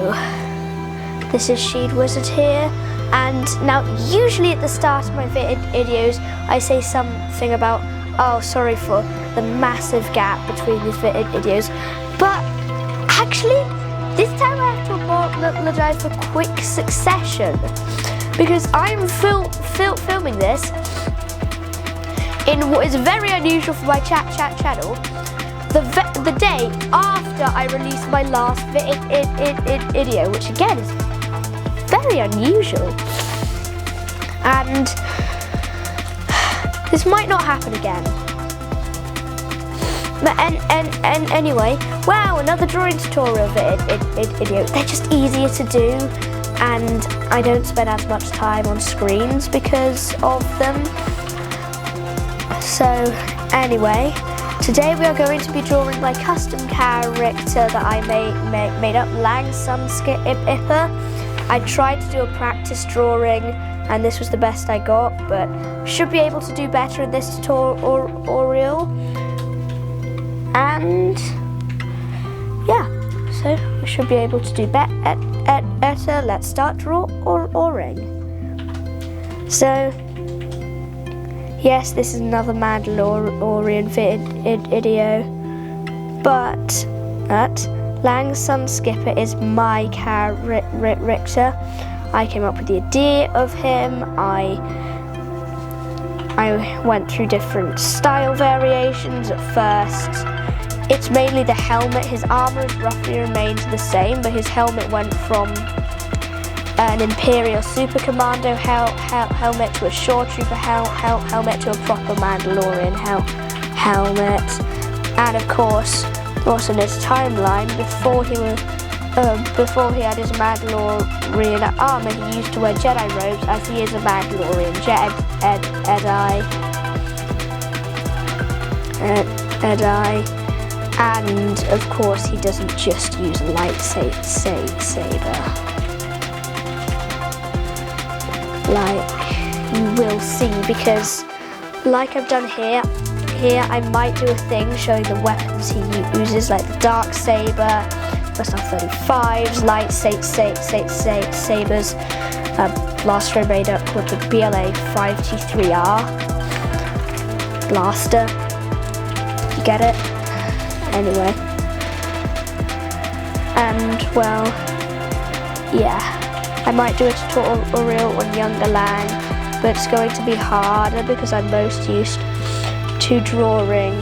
Hello, this is Sheed Wizard here, and now usually at the start of my videos I say something about, oh, sorry for the massive gap between these videos, but actually this time I have to apologize for quick succession, because I'm filming this in what is very unusual for my channel, the day after I released my last video, which again is very unusual, and this might not happen again. But anyway, wow, another drawing tutorial video. They're just easier to do, and I don't spend as much time on screens because of them. So anyway, today we are going to be drawing my custom character that I made up, Lang Sunskipper. I tried to do a practice drawing and this was the best I got, but should be able to do better in this tutorial. And yeah, so we should be able to do better. Let's start drawing. So yes, this is another Mandalorian video, but Lang Sunskipper is my character. I came up with the idea of him. I went through different style variations. At first, it's mainly the helmet. His armor has roughly remained the same, but his helmet went from an Imperial Super Commando helmet to a Shore Trooper helmet to a proper Mandalorian helmet. And of course, also in his timeline, before he had his Mandalorian armor, he used to wear Jedi robes, as he is a Mandalorian Jedi. And of course, he doesn't just use a lightsaber. Like you will see, because like I've done here I might do a thing showing the weapons he uses, like the dark saber, SR-35s, lightsabers, blaster made up called the BLA 5T3R blaster. You get it? Anyway, and well, yeah. I might do a tutorial on younger Lang, but it's going to be harder because I'm most used to drawing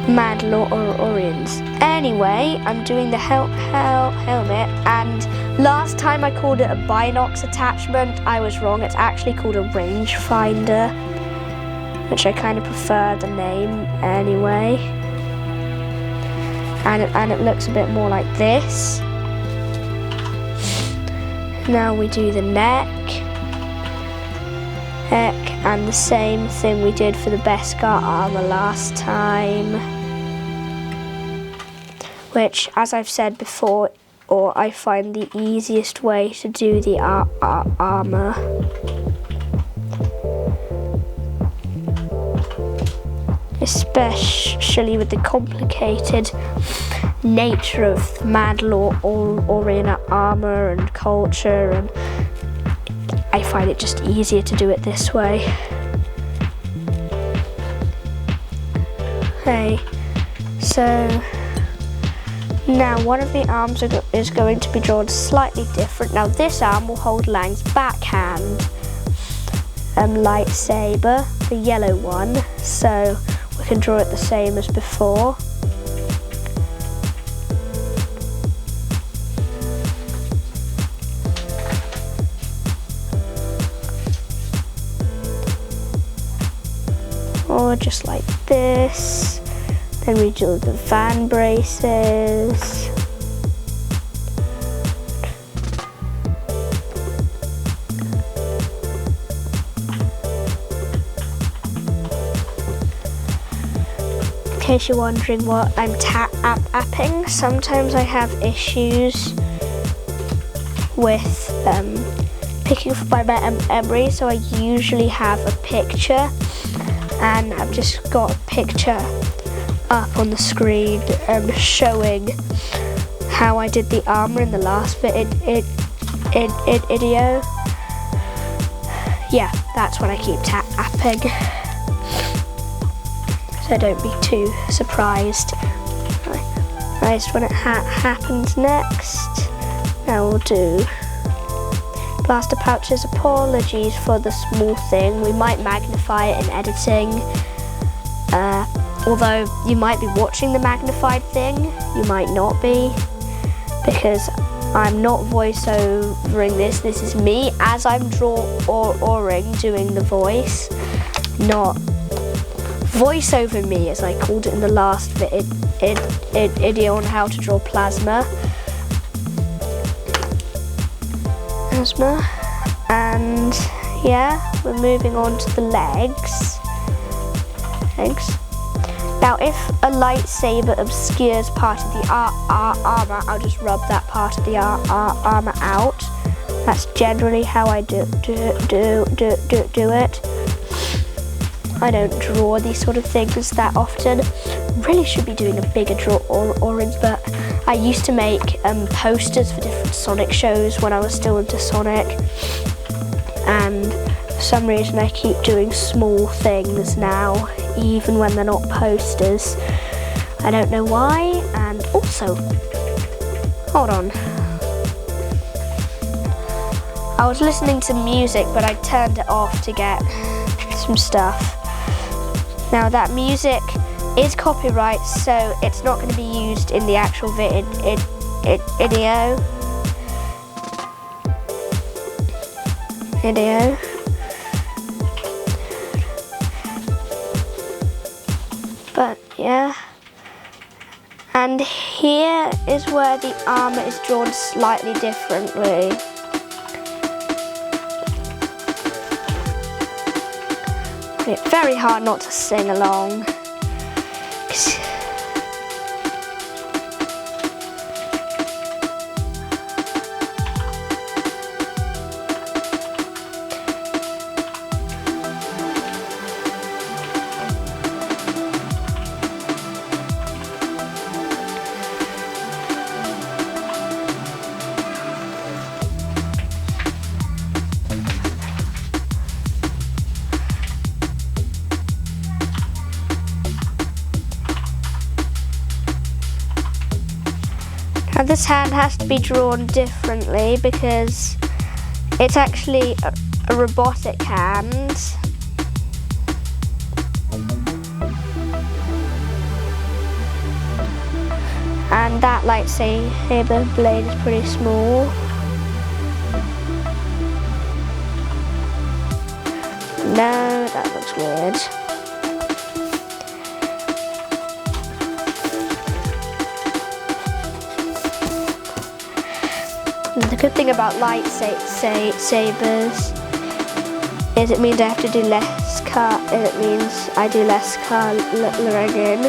Mandalorians. Anyway, I'm doing the helmet, and last time I called it a binocs attachment. I was wrong. It's actually called a rangefinder, which I kind of prefer the name anyway. And it looks a bit more like this. Now we do the neck, and the same thing we did for the Beskar armor last time, which, as I've said before, I find the easiest way to do the armor. Especially with the complicated nature of Mandalorian armor and culture, and I find it just easier to do it this way. Okay, so now one of the arms is going to be drawn slightly different. Now this arm will hold Lang's backhand lightsaber, the yellow one, so we can draw it the same as before. Or just like this. Then we do the fan braces. In case you're wondering what I'm tapping, sometimes I have issues with picking up my memory, so I usually have a picture and I've just got a picture up on the screen showing how I did the armor in the last video. Yeah, that's what I keep tapping, so don't be too surprised. Right, when it happens next, now we'll do blaster pouches. Apologies for the small thing. We might magnify it in editing. Although you might be watching the magnified thing, you might not be, because I'm not voiceovering this. This is me as I'm drawing, doing the voice, not voiceover me, as I called it in the last video on how to draw plasma. And yeah, we're moving on to the legs. Now, if a lightsaber obscures part of the armor, I'll just rub that part of the armor out. That's generally how I do it. I don't draw these sort of things that often. Really should be doing a bigger drawing, but I used to make posters for different Sonic shows when I was still into Sonic, and for some reason I keep doing small things now, even when they're not posters. I don't know why. And also, hold on, I was listening to music, but I turned it off to get some stuff. Now that music is copyright, so it's not going to be used in the actual video. But yeah, and here is where the armor is drawn slightly differently. It's very hard not to sing along. Now this hand has to be drawn differently because it's actually a robotic hand. And that lightsaber blade is pretty small. No, that looks weird. The good thing about lightsabers is it means I have to do less it means I do less coloring.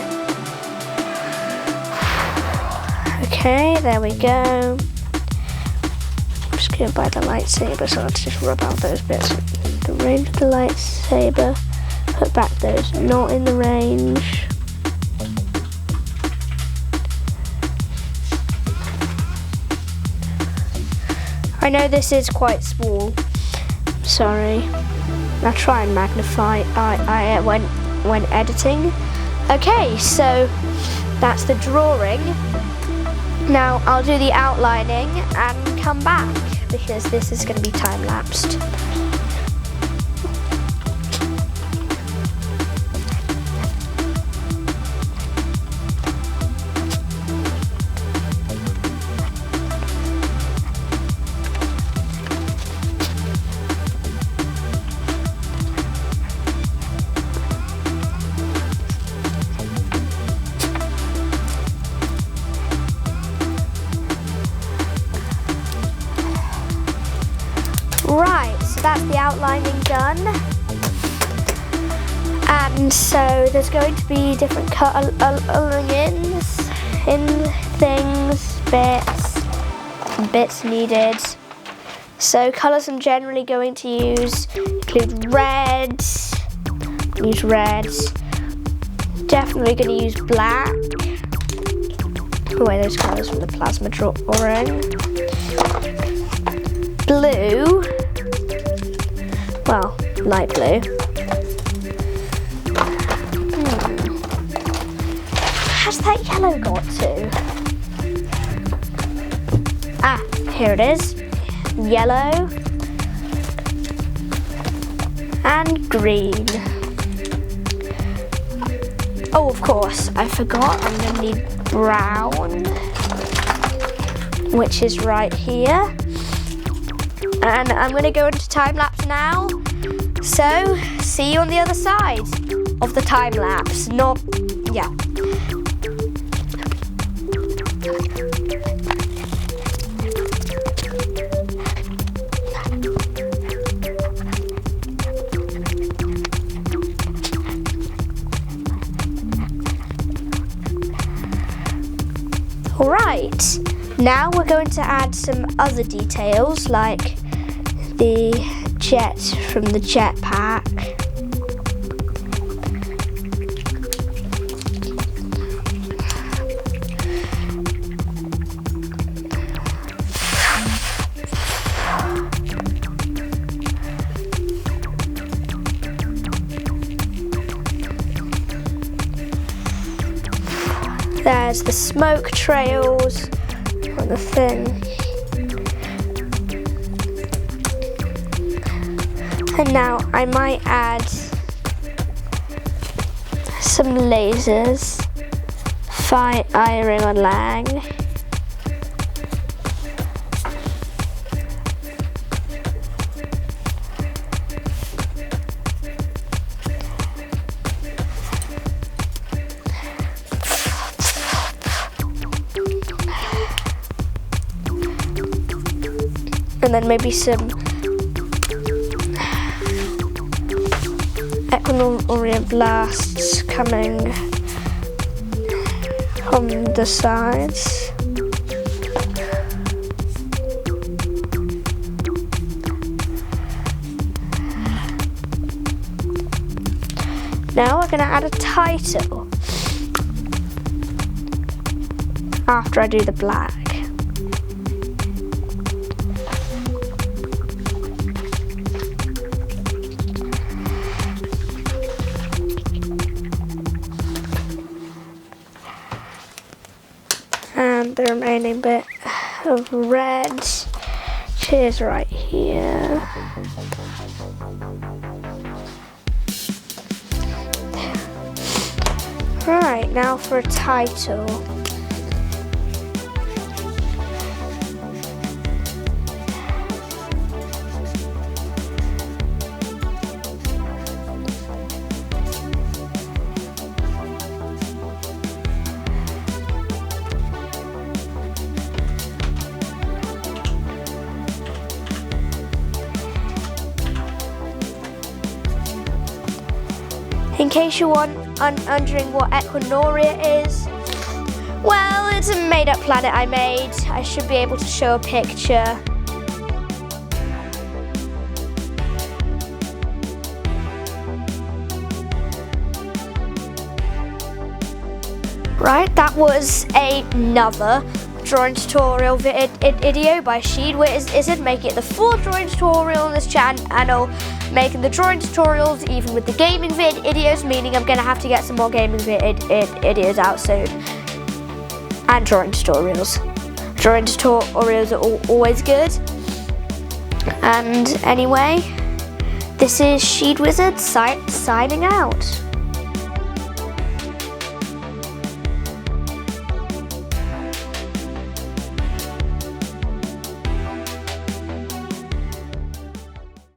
Okay, there we go. I'm just going to buy the lightsaber, so I'll just rub out those bits. The range of the lightsaber, put back those not in the range. I know this is quite small, sorry. I'll try and magnify when editing. Okay, so that's the drawing. Now I'll do the outlining and come back because this is going to be time-lapsed. Right, so that's the outlining done. And so there's going to be different colorings in things, bits needed. So colours I'm generally going to use include red, use red. Definitely going to use black. Away those colours from the plasma drawing. Blue. Well, light blue. Where's that yellow got to? Ah, here it is. Yellow. And green. Oh, of course, I forgot. I'm going to need brown, which is right here. And I'm going to go into time lapse now. So, see you on the other side of the time lapse. Not, yeah. Alright, now we're going to add some other details like the jet from the jetpack. There's the smoke trails on the thing. And now I might add some lasers, firing on Lang. And then maybe some Equenorian blasts coming from the sides. Now we're going to add a title after I do the black. And the remaining bit of red, which is right here. Right, now for a title. In case you're wondering what Equenoria is, well, it's a made-up planet I made. I should be able to show a picture. Right, that was another drawing tutorial video by Sheed. Is it making it the 4th drawing tutorial on this channel, making the drawing tutorials even with the gaming videos, meaning I'm going to have to get some more gaming videos out soon. And drawing tutorials. Drawing tutorials are always good. And anyway, this is Sheed Wizard signing out.